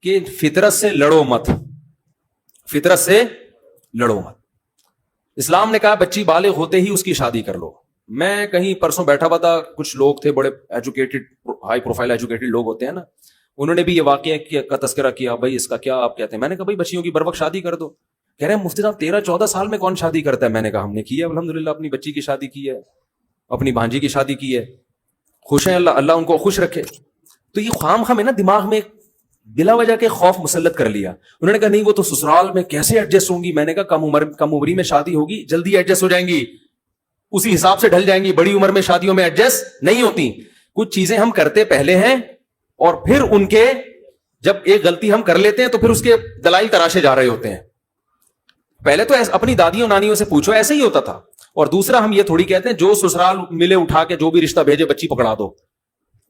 کہ فطرت سے لڑو مت، فطرت سے لڑو مت. اسلام نے کہا بچی بالغ ہوتے ہی اس کی شادی کر لو. میں کہیں پرسوں بیٹھا ہوا تھا، کچھ لوگ تھے بڑے ایجوکیٹڈ، ہائی پروفائل ایجوکیٹڈ لوگ ہوتے ہیں نا، انہوں نے بھی یہ واقعہ کا تذکرہ کیا، بھائی اس کا کیا آپ کہتے ہیں؟ میں نے کہا بھائی بچیوں کی بروقت شادی کر دو. کہہ رہے ہیں مفتی صاحب 13-14 سال میں کون شادی کرتا ہے؟ میں نے کہا ہم نے کی ہے الحمدللہ، اپنی بچی کی شادی کی ہے، اپنی بھانجی کی شادی کی ہے، خوش ہیں، اللہ ان کو خوش رکھے. تو یہ خام خام ہے نا دماغ میں بلا وجہ کے خوف مسلط کر لیا. انہوں نے کہا نہیں وہ تو سسرال میں کیسے ایڈجسٹ ہوں گی. میں نے کہا کم عمری میں شادی ہوگی، جلدی ایڈجسٹ ہو جائیں گی، اسی حساب سے ڈھل جائیں گی. بڑی عمر میں شادیوں میں ایڈجسٹ نہیں ہوتی. کچھ چیزیں ہم کرتے پہلے ہیں اور پھر ان کے جب ایک غلطی ہم کر لیتے ہیں تو پھر اس کے دلائل تراشے جا رہے ہوتے ہیں. پہلے تو اپنی دادیوں نانیوں سے پوچھو، ایسے ہی ہوتا تھا. اور دوسرا ہم یہ تھوڑی کہتے ہیں جو سسرال ملے اٹھا کے جو بھی رشتہ بھیجے بچی پکڑا دو.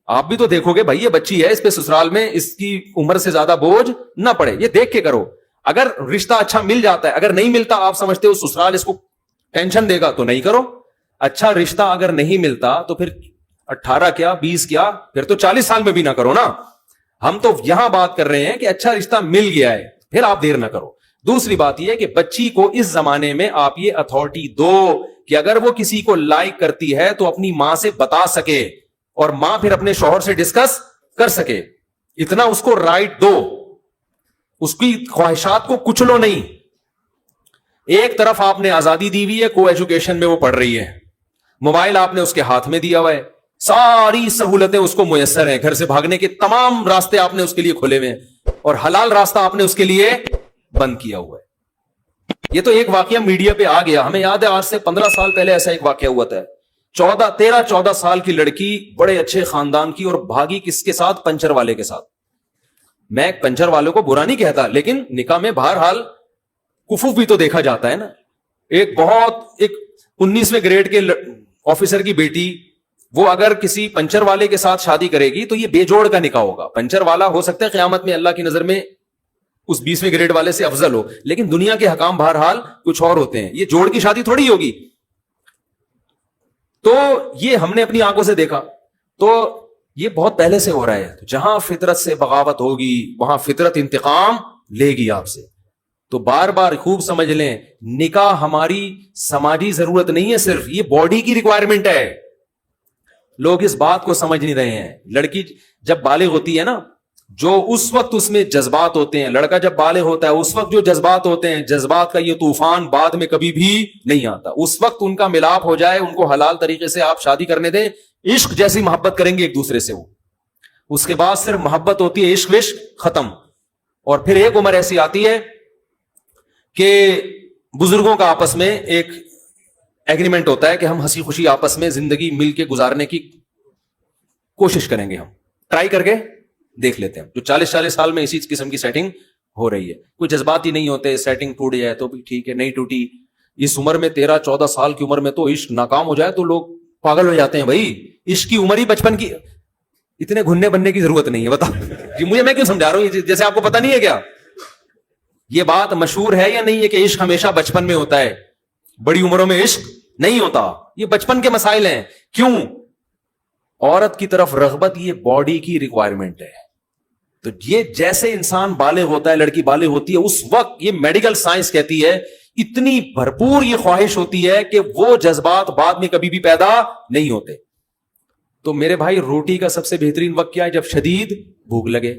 آپ بھی تو دیکھو گے بھائی یہ بچی ہے، اس پہ سسرال میں اس کی عمر سے زیادہ بوجھ نہ پڑے، یہ دیکھ کے کرو. اگر رشتہ اچھا مل جاتا ہے، اگر نہیں ملتا آپ سمجھتے ہو سسرال اس کو ٹینشن دے گا تو نہیں کرو. اچھا رشتہ اگر نہیں ملتا تو پھر 18 کیا 20 کیا پھر تو 40 سال میں بھی نہ کرو نا. ہم تو یہاں بات کر رہے ہیں کہ اچھا رشتہ مل گیا ہے پھر آپ دیر نہ کرو. دوسری بات یہ ہے کہ بچی کو اس زمانے میں آپ یہ اتھارٹی دو کہ اگر وہ کسی کو لائک کرتی ہے تو اپنی ماں سے بتا سکے اور ماں پھر اپنے شوہر سے ڈسکس کر سکے. اتنا اس کو رائٹ دو، اس کی خواہشات کو کچلو نہیں. ایک طرف آپ نے آزادی دی ہوئی ہے، کو ایجوکیشن میں وہ پڑھ رہی ہے، موبائل آپ نے اس کے ہاتھ میں دیا ہوا ہے، ساری سہولتیں اس کو میسر ہیں، گھر سے بھاگنے کے تمام راستے آپ نے اس کے لیے کھولے ہوئے ہیں اور حلال راستہ آپ نے اس کے لیے بند کیا ہوا ہے. یہ تو ایک واقعہ میڈیا پہ آ گیا، ہمیں یاد ہے آج سے 15 سال پہلے ایسا ایک واقعہ ہوا تھا. 13-14 سال کی لڑکی بڑے اچھے خاندان کی اور بھاگی کس کے ساتھ؟ پنچر والے کے ساتھ. میں پنچر والوں کو برا نہیں کہتا لیکن نکاح میں بہرحال کفوف بھی تو دیکھا جاتا ہے نا. ایک 19ویں گریڈ کے آفیسر کی بیٹی وہ اگر کسی پنچر والے کے ساتھ شادی کرے گی تو یہ بے جوڑ کا نکاح ہوگا. پنچر والا ہو سکتا ہے قیامت میں اللہ کی نظر میں اس 20ویں گریڈ والے سے افضل ہو، لیکن دنیا کے حکام بہرحال کچھ اور ہوتے ہیں. یہ جوڑ کی شادی تھوڑی ہوگی. تو یہ ہم نے اپنی آنکھوں سے دیکھا. تو یہ بہت پہلے سے ہو رہا ہے. جہاں فطرت سے بغاوت ہوگی وہاں فطرت انتقام لے گی آپ سے. تو بار بار خوب سمجھ لیں نکاح ہماری سماجی ضرورت نہیں ہے، صرف یہ باڈی کی ریکوائرمنٹ ہے. لوگ اس بات کو سمجھ نہیں رہے ہیں. لڑکی جب بالغ ہوتی ہے نا، جو اس وقت اس میں جذبات ہوتے ہیں، لڑکا جب بالغ ہوتا ہے اس وقت جو جذبات ہوتے ہیں، جذبات کا یہ طوفان بعد میں کبھی بھی نہیں آتا. اس وقت ان کا ملاپ ہو جائے، ان کو حلال طریقے سے آپ شادی کرنے دیں، عشق جیسی محبت کریں گے ایک دوسرے سے. وہ اس کے بعد صرف محبت ہوتی ہے، عشق وشق ختم. اور پھر ایک عمر ایسی آتی ہے کہ بزرگوں کا آپس میں ایک ایگریمنٹ ہوتا ہے کہ ہم ہنسی خوشی آپس میں زندگی مل کے گزارنے کی کوشش کریں گے. ہم ٹرائی کر کے دیکھ لیتے ہیں. جو 40 سال میں اسی قسم کی سیٹنگ ہو رہی ہے. کوئی جذبات ہی نہیں ہوتے، سیٹنگ ٹوٹ جائے تو بھی ٹھیک ہے، نہیں ٹوٹی. اس عمر میں 13-14 سال کی عمر میں تو عشق ناکام ہو جائے تو لوگ پاگل ہو جاتے ہیں. بھائی عشق کی عمر ہی بچپن کی، اتنے گھننے بننے کی ضرورت نہیں ہے. بتا جی مجھے، میں کیوں سمجھا رہا ہوں جیسے آپ کو پتا نہیں ہے کیا. یہ بات مشہور ہے یا نہیں ہے کہ عشق ہمیشہ بچپن میں ہوتا ہے، بڑی عمروں میں عشق نہیں ہوتا. یہ بچپن کے مسائل ہیں. کیوں؟ عورت کی طرف رغبت یہ باڈی کی ریکوائرمنٹ ہے. تو یہ جیسے انسان بالغ ہوتا ہے، لڑکی بالغ ہوتی ہے، اس وقت یہ میڈیکل سائنس کہتی ہے اتنی بھرپور یہ خواہش ہوتی ہے کہ وہ جذبات بعد میں کبھی بھی پیدا نہیں ہوتے. تو میرے بھائی روٹی کا سب سے بہترین وقت کیا ہے؟ جب شدید بھوک لگے.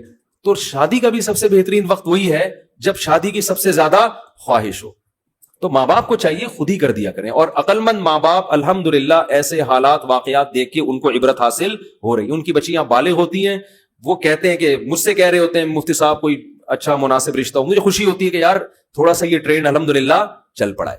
تو شادی کا بھی سب سے بہترین وقت وہی ہے جب شادی کی سب سے زیادہ خواہش ہو. تو ماں باپ کو چاہیے خود ہی کر دیا کریں. اور عقل مند ماں باپ الحمدللہ ایسے حالات واقعات دیکھ کے ان کو عبرت حاصل ہو رہی. ان کی بچیاں بالغ ہوتی ہیں، وہ کہتے ہیں کہ مجھ سے کہہ رہے ہوتے ہیں مفتی صاحب کوئی اچھا مناسب رشتہ ہو. مجھے خوشی ہوتی ہے کہ یار تھوڑا سا یہ ٹرینڈ الحمدللہ چل پڑا ہے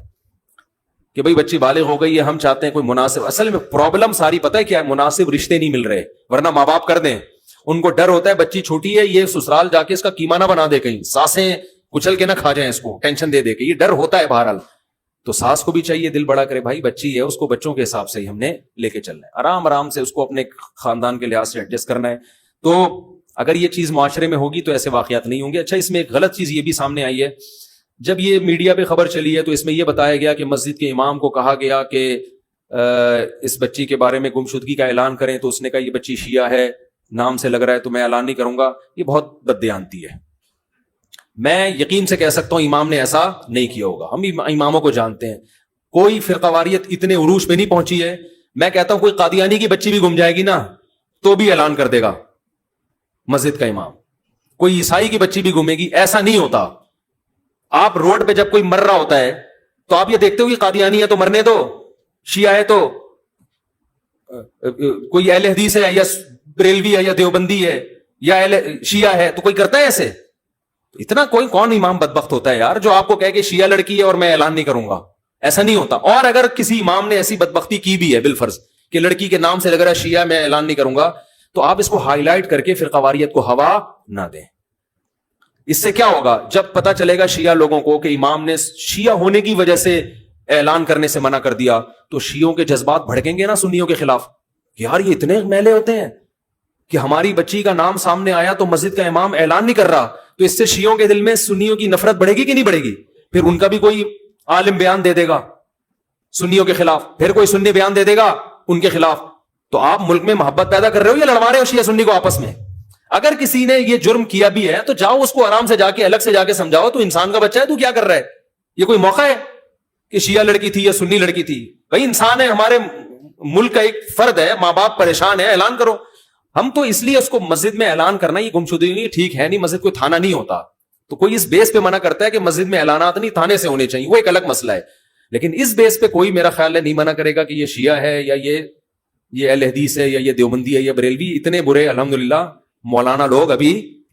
کہ بھئی بچی بالغ ہو گئی ہے، ہم چاہتے ہیں کوئی مناسب. اصل میں پرابلم ساری پتہ ہے کیا ہے؟ مناسب رشتے نہیں مل رہے. ورنہ ماں باپ کر دیں. ان کو ڈر ہوتا ہے بچی چھوٹی ہے، یہ سسرال جا کے اس کا قیمہ نہ بنا دے، کہیں ساسیں کچل کے نہ کھا جائیں اس کو، ٹینشن دے دے کے. یہ ڈر ہوتا ہے بہرحال. تو ساس کو بھی چاہیے دل بڑا کرے، بھائی بچی ہے، اس کو بچوں کے حساب سے ہی ہم نے لے کے چلنا ہے، آرام آرام سے اس کو اپنے خاندان کے لحاظ سے ایڈجسٹ کرنا ہے. تو اگر یہ چیز معاشرے میں ہوگی تو ایسے واقعات نہیں ہوں گے. اچھا اس میں ایک غلط چیز یہ بھی سامنے آئی ہے، جب یہ میڈیا پہ خبر چلی ہے تو اس میں یہ بتایا گیا کہ مسجد کے امام کو کہا گیا کہ اس بچی کے بارے میں گمشدگی کا اعلان کریں، تو اس نے کہا یہ بچی شیعہ ہے، نام سے لگ رہا ہے تو میں اعلان نہیں کروں گا. یہ بہت بددیانتی ہے. میں یقین سے کہہ سکتا ہوں امام نے ایسا نہیں کیا ہوگا. ہم اماموں کو جانتے ہیں, کوئی فرقواریت اتنے عروج پہ نہیں پہنچی ہے. میں کہتا ہوں کوئی قادیانی کی بچی بھی گم جائے گی نا تو بھی اعلان کر دے گا مسجد کا امام. کوئی عیسائی کی بچی بھی گھومے گی, ایسا نہیں ہوتا. آپ روڈ پہ جب کوئی مر رہا ہوتا ہے تو آپ یہ دیکھتے ہو کہ قادیانی ہے تو مرنے دو, شیعہ ہے تو, کوئی اہل حدیث ہے یا بریلوی ہے یا دیوبندی ہے یا شیعہ ہے تو کوئی کرتا ہے ایسے؟ اتنا کوئی کون امام بدبخت ہوتا ہے یار جو آپ کو کہے کہ شیعہ لڑکی ہے اور میں اعلان نہیں کروں گا. ایسا نہیں ہوتا. اور اگر کسی امام نے ایسی بدبختی کی بھی ہے بالفرض کہ لڑکی کے نام سے لگ رہا ہے شیعہ, میں اعلان نہیں کروں گا, تو آپ اس کو ہائی لائٹ کر کے فرقواریت کو ہوا نہ دیں. اس سے کیا ہوگا, جب پتا چلے گا شیعہ لوگوں کو کہ امام نے شیعہ ہونے کی وجہ سے اعلان کرنے سے منع کر دیا, تو شیعوں کے جذبات بھڑکیں گے نا سنیوں کے خلاف. یار یہ اتنے میلے ہوتے ہیں کہ ہماری بچی کا نام سامنے آیا تو مسجد کا امام اعلان نہیں کر رہا, تو اس سے شیعوں کے دل میں سنیوں کی نفرت بڑھے گی کہ نہیں بڑھے گی؟ پھر ان کا بھی کوئی عالم بیان دے دے گا سنیوں کے خلاف, پھر کوئی سنی بیان دے دے گا ان کے خلاف. تو آپ ملک میں محبت پیدا کر رہے ہو یا لڑوا رہے ہو شیعہ سنی کو آپس میں؟ اگر کسی نے یہ جرم کیا بھی ہے تو جاؤ اس کو آرام سے جا کے الگ سے جا کے سمجھاؤ, تو انسان کا بچہ ہے, تو کیا کر رہا ہے؟ یہ کوئی موقع ہے کہ شیعہ لڑکی تھی یا سنی لڑکی تھی؟ بھائی انسان ہے, ہمارے ملک کا ایک فرد ہے, ماں باپ پریشان ہے, اعلان کرو. ہم تو اس لیے اس کو مسجد میں اعلان کرنا یہ گمشدگی ٹھیک ہے نہیں, مسجد کوئی تھانہ نہیں ہوتا, تو کوئی اس بیس پہ منع کرتا ہے کہ مسجد میں اعلانات نہیں تھانے سے ہونے چاہیے, وہ ایک الگ مسئلہ ہے. لیکن اس بیس پہ کوئی میرا خیال ہے نہیں منع کرے گا کہ یہ شیعہ ہے یا یہ اہل حدیث ہے یا یہ دیوبندی ہے یا بریلوی. اتنے برے الحمدللہ مولانا لوگ ابھی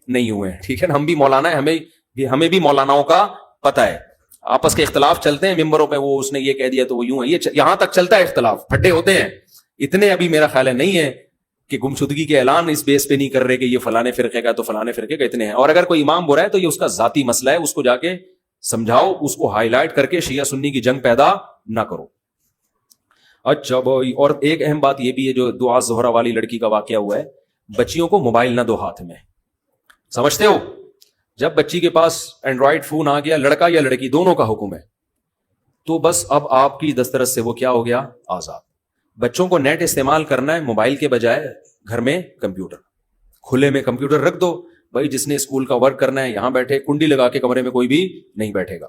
نہیں ہوئے ہیں, ٹھیک ہے نا. ہم بھی مولانا ہے, ہمیں بھی مولاناؤں کا پتہ ہے. آپس کے اختلاف چلتے ہیں ممبروں پہ, وہ اس نے یہ کہہ دیا تو وہ یوں ہے, یہ یہاں تک چلتا ہے اختلاف, پھڈے ہوتے ہیں. اتنے ابھی میرا خیال ہے نہیں ہے کہ گمشدگی کے اعلان اس بیس پہ نہیں کر رہے کہ یہ فلانے فرقے کا تو فلانے فرقے کا, اتنے ہیں. اور اگر کوئی امام برا ہے تو یہ اس کا ذاتی مسئلہ ہے, اس کو جا کے سمجھاؤ, اس کو ہائی لائٹ کر کے شیعہ سنی کی جنگ پیدا نہ کرو. اچھا بھائی, اور ایک اہم بات یہ بھی ہے جو دعا زہرا والی لڑکی کا واقعہ ہوا ہے, بچیوں کو موبائل نہ دو ہاتھ میں. سمجھتے ہو, جب بچی کے پاس اینڈرائڈ فون آ گیا, لڑکا یا لڑکی دونوں کا حکم ہے, تو بس اب آپ کی دسترس سے وہ کیا ہو گیا, آزاد. بچوں کو نیٹ استعمال کرنا ہے, موبائل کے بجائے گھر میں کمپیوٹر, کھلے میں کمپیوٹر رکھ دو. بھائی جس نے اسکول کا ورک کرنا ہے یہاں بیٹھے, کنڈی لگا کے کمرے میں کوئی بھی نہیں بیٹھے گا.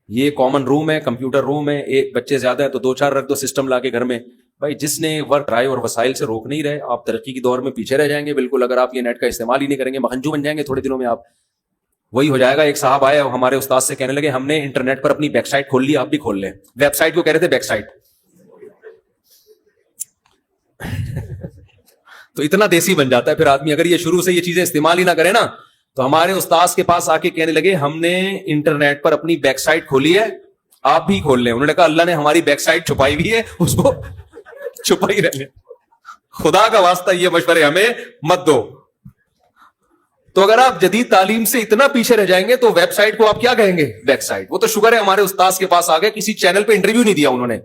یہ کامن روم ہے, کمپیوٹر روم ہے, ایک بچے زیادہ ہے تو 2-4 رکھ دو سسٹم لا کے گھر میں. بھائی جس نے ورک رائے اور وسائل سے روک نہیں رہے, آپ ترقی کی دور میں پیچھے رہ جائیں گے بالکل. اگر آپ یہ نیٹ کا استعمال ہی نہیں کریں گے, مہنجو بن جائیں گے تھوڑے دنوں میں آپ. وہی ہو جائے گا. ایک صاحب آئے اور ہمارے استاد سے کہنے لگے ہم نے انٹرنیٹ پر اپنی بیک سائٹ کھول لی, آپ بھی کھول لیں. ویب سائٹ کو کہہ رہے تھے بیک سائٹ. تو اتنا دیسی بن جاتا ہے پھر آدمی اگر یہ شروع سے یہ چیزیں استعمال ہی نہ کرے نا. تو ہمارے استاد کے پاس آ کے کہنے لگے ہم نے انٹرنیٹ پر اپنی بیک سائٹ کھولی ہے, آپ بھی کھول لیں. انہوں نے کہا اللہ نے ہماری بیک سائٹ چھپائی ہوئی ہے, اس کو چھپائی رہنے, خدا کا واسطہ یہ مشورے ہمیں مت دو. تو اگر آپ جدید تعلیم سے اتنا پیچھے رہ جائیں گے تو ویب سائٹ کو آپ کیا کہیں گے, بیک سائٹ. وہ تو شکر ہے ہمارے استاد کے پاس آ گئے, کسی چینل پہ انٹرویو نہیں دیا انہوں نے,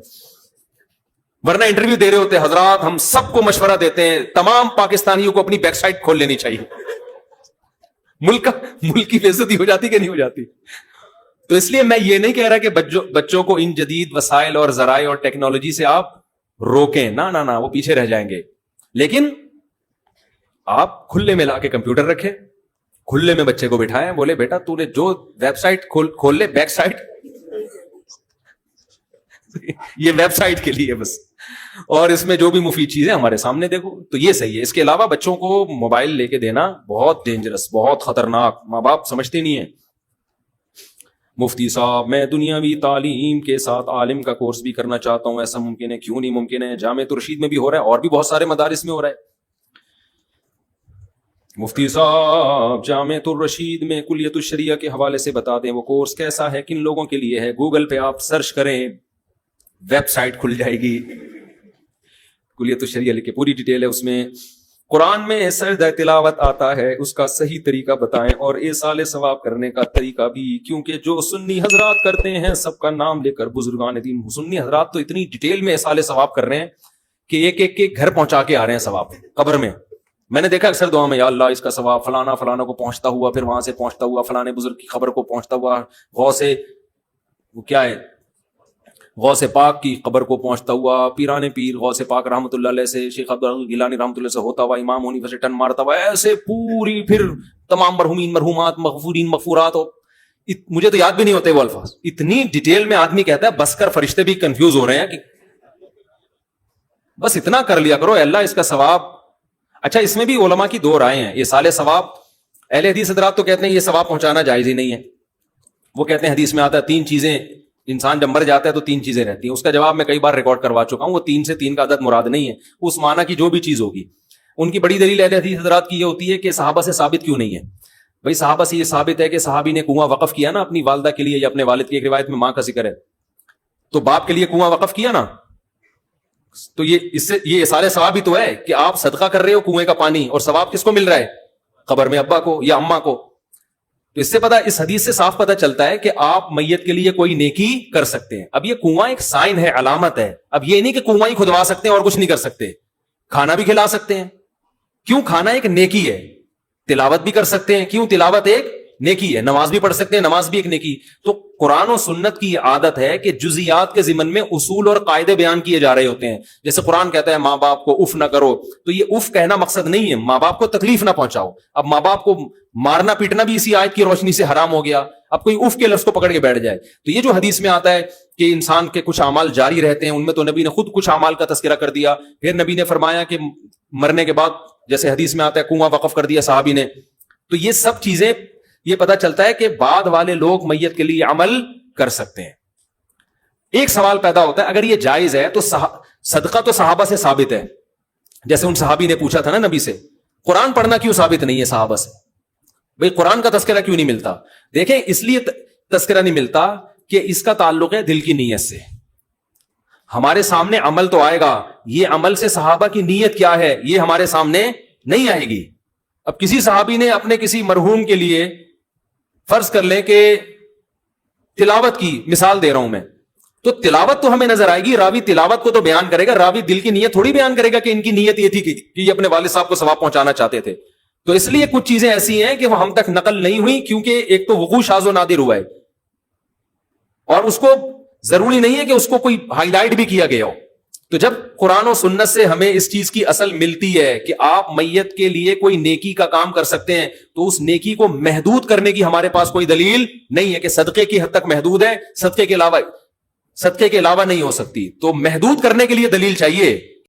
ورنہ انٹرویو دے رہے ہوتے. حضرات ہم سب کو مشورہ دیتے ہیں تمام پاکستانیوں کو اپنی بیک سائٹ کھول لینی چاہیے. ملک کی بے عزتی ہو جاتی کہ نہیں ہو جاتی. تو اس لیے میں یہ نہیں کہہ رہا کہ بچوں کو ان جدید وسائل اور ذرائع اور ٹیکنالوجی سے آپ روکیں, نہ وہ پیچھے رہ جائیں گے. لیکن آپ کھلے میں لا کے کمپیوٹر رکھیں, کھلے میں بچے کو بٹھائیں, بولے بیٹا تو نے جو ویب سائٹ کھول لے, بیک سائٹ یہ ویب سائٹ کے لیے بس, اور اس میں جو بھی مفید چیزیں ہمارے سامنے دیکھو, تو یہ صحیح ہے. اس کے علاوہ بچوں کو موبائل لے کے دینا بہت ڈینجرس, بہت خطرناک. ماں باپ سمجھتے نہیں ہیں. مفتی صاحب میں دنیاوی تعلیم کے ساتھ عالم کا کورس بھی کرنا چاہتا ہوں, ایسا ممکن ہے؟ کیوں نہیں ممکن ہے, جامعہ الرشید میں بھی ہو رہا ہے اور بھی بہت سارے مدارس میں ہو رہا ہے. مفتی صاحب جامعہ الرشید میں کلیت الشریعہ کے حوالے سے بتا دیں وہ کورس کیسا ہے, کن لوگوں کے لیے ہے. گوگل پہ آپ سرچ کریں, ویب سائٹ کھل جائے گی, کلیت الشریعہ لکھ کے پوری ڈیٹیل ہے اس میں. قرآن میں سجدہ تلاوت آتا ہے, اس کا صحیح طریقہ بتائیں, اور ایصال ثواب کرنے کا طریقہ بھی, کیونکہ جو سنی حضرات کرتے ہیں سب کا نام لے کر بزرگان دین. سنی حضرات تو اتنی ڈیٹیل میں ایصال ثواب کر رہے ہیں کہ ایک ایک کے گھر پہنچا کے آ رہے ہیں ثواب قبر میں. میں نے دیکھا اکثر دعا میں یا اللہ اس کا ثواب فلانا فلانا کو پہنچتا ہوا, پھر وہاں سے پہنچتا ہوا فلانے بزرگ کی خبر کو پہنچتا ہوا, غوث سے وہ کیا ہے غوث پاک کی قبر کو پہنچتا ہوا، پیران پیر غوث پاک رحمۃ اللہ علیہ سے، شیخ عبد العزیز گیلانی رحمۃ اللہ سے ہوتا ہوا، امام حنیفہ سے ٹن مارتا ہوا، ایسے پوری پھر تمام مرحومین مرحومات مغفورین مغفورات ہو. مجھے تو یاد بھی نہیں ہوتے وہ الفاظ، اتنی ڈیٹیل میں آدمی کہتا ہے بس کر، فرشتے بھی کنفیوز ہو رہے ہیں کہ بس اتنا کر لیا کرو، اللہ اس کا ثواب. اچھا اس میں بھی علماء کی دو رائے ہیں. یہ سال ثواب، اہل حدیث حضرات تو کہتے ہیں یہ ثواب پہنچانا جائز ہی نہیں ہے. وہ کہتے ہیں حدیث میں آتا ہے 3 چیزیں، انسان جب مر جاتا ہے تو 3 چیزیں رہتی ہیں. اس کا جواب میں کئی بار ریکارڈ کروا چکا ہوں. وہ 3 سے 3 کا عدد مراد نہیں ہے، اس معنی کی جو بھی چیز ہوگی. ان کی بڑی دلیل اہل حدیث حضرات کی یہ ہوتی ہے کہ صحابہ سے ثابت کیوں نہیں ہے. بھائی صحابہ سے یہ ثابت ہے کہ صحابی نے کنواں وقف کیا نا اپنی والدہ کے لیے یا اپنے والد کی، ایک روایت میں ماں کا ذکر ہے، تو باپ کے لیے کنواں وقف کیا نا، تو یہ اس سے یہ سارے ثواب ہی تو ہے کہ آپ صدقہ کر رہے ہو کنویں کا پانی، اور ثواب کس کو مل رہا ہے؟ قبر میں ابا کو یا اماں کو. تو اس سے پتا، اس حدیث سے صاف پتہ چلتا ہے کہ آپ میت کے لیے کوئی نیکی کر سکتے ہیں. اب یہ کنواں ایک سائن ہے، علامت ہے. اب یہ نہیں کہ کنواں ہی کھدوا سکتے ہیں اور کچھ نہیں کر سکتے. کھانا بھی کھلا سکتے ہیں، کیوں؟ کھانا ایک نیکی ہے. تلاوت بھی کر سکتے ہیں، کیوں؟ تلاوت ایک نیکی ہے. نماز بھی پڑھ سکتے ہیں، نماز بھی ایک نیکی. تو قرآن و سنت کی عادت ہے کہ جزیات کے ضمن میں اصول اور قاعدے بیان کیے جا رہے ہوتے ہیں. جیسے قرآن کہتا ہے ماں باپ کو اف نہ کرو، تو یہ اف کہنا مقصد نہیں ہے، ماں باپ کو تکلیف نہ پہنچاؤ. اب ماں باپ کو مارنا پیٹنا بھی اسی آیت کی روشنی سے حرام ہو گیا. اب کوئی اف کے لفظ کو پکڑ کے بیٹھ جائے. تو یہ جو حدیث میں آتا ہے کہ انسان کے کچھ اعمال جاری رہتے ہیں، ان میں تو نبی نے خود کچھ اعمال کا تذکرہ کر دیا. پھر نبی نے فرمایا کہ مرنے کے بعد جیسے حدیث میں آتا ہے کنواں وقف کر دیا صحابی نے. تو یہ سب چیزیں یہ پتا چلتا ہے کہ بعد والے لوگ میت کے لیے عمل کر سکتے ہیں. ایک سوال پیدا ہوتا ہے، اگر یہ جائز ہے تو صدقہ تو صحابہ سے ثابت ہے. جیسے ان صحابی نے پوچھا تھا نا نبی سے، قرآن پڑھنا کیوں ثابت نہیں ہے صحابہ سے؟ بھئی قرآن کا تذکرہ کیوں نہیں ملتا؟ دیکھیں اس لیے تذکرہ نہیں ملتا کہ اس کا تعلق ہے دل کی نیت سے. ہمارے سامنے عمل تو آئے گا، یہ عمل سے صحابہ کی نیت کیا ہے یہ ہمارے سامنے نہیں آئے گی. اب کسی صحابی نے اپنے کسی مرحوم کے لیے فرض کر لیں کہ تلاوت کی، مثال دے رہا ہوں میں، تو تلاوت تو ہمیں نظر آئے گی، راوی تلاوت کو تو بیان کرے گا، راوی دل کی نیت تھوڑی بیان کرے گا کہ ان کی نیت یہ تھی کہ یہ اپنے والد صاحب کو ثواب پہنچانا چاہتے تھے. تو اس لیے کچھ چیزیں ایسی ہیں کہ وہ ہم تک نقل نہیں ہوئی، کیونکہ ایک تو وقوع شاذ و نادر ہوا ہے، اور اس کو ضروری نہیں ہے کہ اس کو کوئی ہائی لائٹ بھی کیا گیا ہو. تو جب قرآن و سنت سے ہمیں اس چیز کی اصل ملتی ہے کہ آپ میت کے لیے کوئی نیکی کا کام کر سکتے ہیں، تو اس نیکی کو محدود کرنے کی ہمارے پاس کوئی دلیل نہیں ہے کہ صدقے کی حد تک محدود ہے، صدقے کے علاوہ نہیں ہو سکتی. تو محدود کرنے کے لیے دلیل چاہیے.